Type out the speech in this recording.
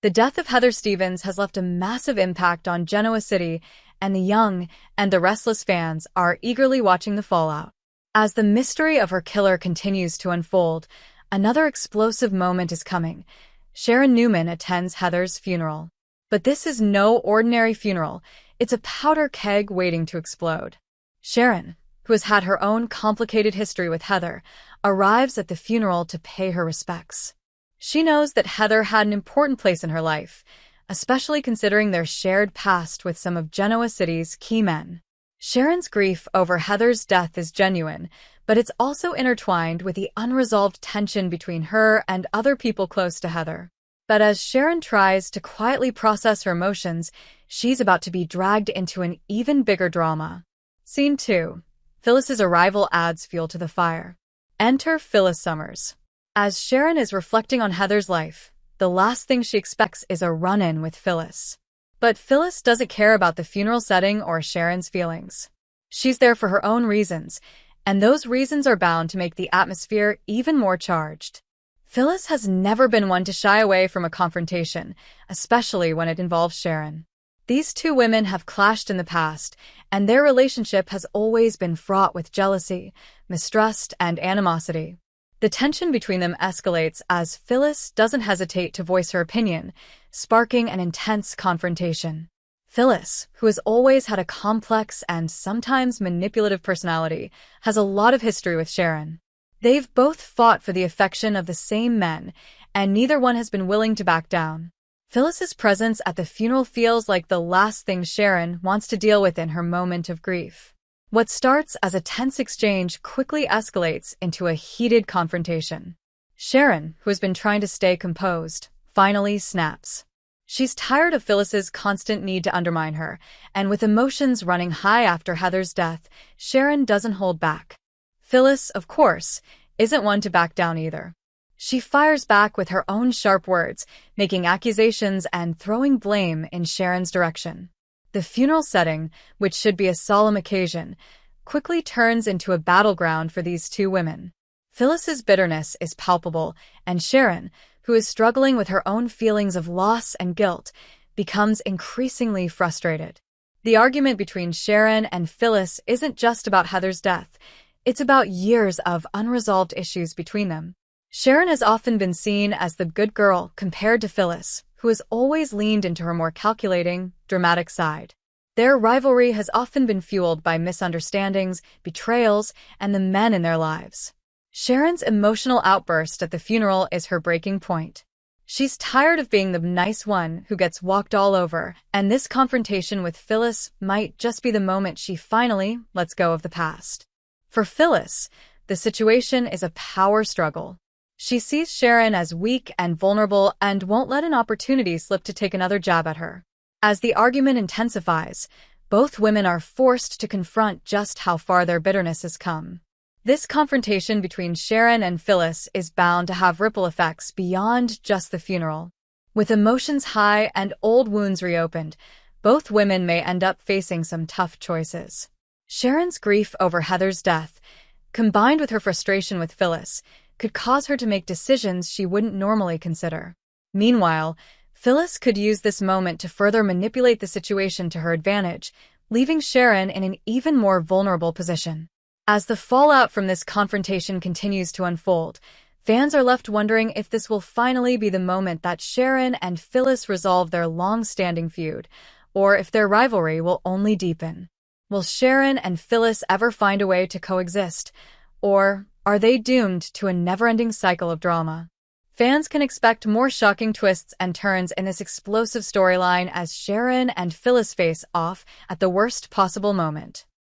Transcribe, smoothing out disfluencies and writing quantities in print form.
The death of Heather Stevens has left a massive impact on Genoa City, and the young and the restless fans are eagerly watching the fallout. As the mystery of her killer continues to unfold, another explosive moment is coming. Sharon Newman attends Heather's funeral. But this is no ordinary funeral. It's a powder keg waiting to explode. Sharon, who has had her own complicated history with Heather, arrives at the funeral to pay her respects. She knows that Heather had an important place in her life, especially considering their shared past with some of Genoa City's key men. Sharon's grief over Heather's death is genuine, but it's also intertwined with the unresolved tension between her and other people close to Heather. But as Sharon tries to quietly process her emotions, she's about to be dragged into an even bigger drama. Scene 2. Phyllis's arrival adds fuel to the fire. Enter Phyllis Summers. As Sharon is reflecting on Heather's life, the last thing she expects is a run-in with Phyllis. But Phyllis doesn't care about the funeral setting or Sharon's feelings. She's there for her own reasons, and those reasons are bound to make the atmosphere even more charged. Phyllis has never been one to shy away from a confrontation, especially when it involves Sharon. These two women have clashed in the past, and their relationship has always been fraught with jealousy, mistrust, and animosity. The tension between them escalates as Phyllis doesn't hesitate to voice her opinion, sparking an intense confrontation. Phyllis, who has always had a complex and sometimes manipulative personality, has a lot of history with Sharon. They've both fought for the affection of the same men, and neither one has been willing to back down. Phyllis's presence at the funeral feels like the last thing Sharon wants to deal with in her moment of grief. What starts as a tense exchange quickly escalates into a heated confrontation. Sharon, who has been trying to stay composed, finally snaps. She's tired of Phyllis's constant need to undermine her, and with emotions running high after Heather's death, Sharon doesn't hold back. Phyllis, of course, isn't one to back down either. She fires back with her own sharp words, making accusations and throwing blame in Sharon's direction. The funeral setting, which should be a solemn occasion, quickly turns into a battleground for these two women. Phyllis's bitterness is palpable, and Sharon, who is struggling with her own feelings of loss and guilt, becomes increasingly frustrated. The argument between Sharon and Phyllis isn't just about Heather's death. It's about years of unresolved issues between them. Sharon has often been seen as the good girl compared to Phyllis, who has always leaned into her more calculating, dramatic side. Their rivalry has often been fueled by misunderstandings, betrayals, and the men in their lives. Sharon's emotional outburst at the funeral is her breaking point. She's tired of being the nice one who gets walked all over, and this confrontation with Phyllis might just be the moment she finally lets go of the past. For Phyllis, the situation is a power struggle. She sees Sharon as weak and vulnerable and won't let an opportunity slip to take another jab at her. As the argument intensifies, both women are forced to confront just how far their bitterness has come. This confrontation between Sharon and Phyllis is bound to have ripple effects beyond just the funeral. With emotions high and old wounds reopened, both women may end up facing some tough choices. Sharon's grief over Heather's death, combined with her frustration with Phyllis, could cause her to make decisions she wouldn't normally consider. Meanwhile, Phyllis could use this moment to further manipulate the situation to her advantage, leaving Sharon in an even more vulnerable position. As the fallout from this confrontation continues to unfold, fans are left wondering if this will finally be the moment that Sharon and Phyllis resolve their long-standing feud, or if their rivalry will only deepen. Will Sharon and Phyllis ever find a way to coexist, or are they doomed to a never-ending cycle of drama? Fans can expect more shocking twists and turns in this explosive storyline as Sharon and Phyllis face off at the worst possible moment.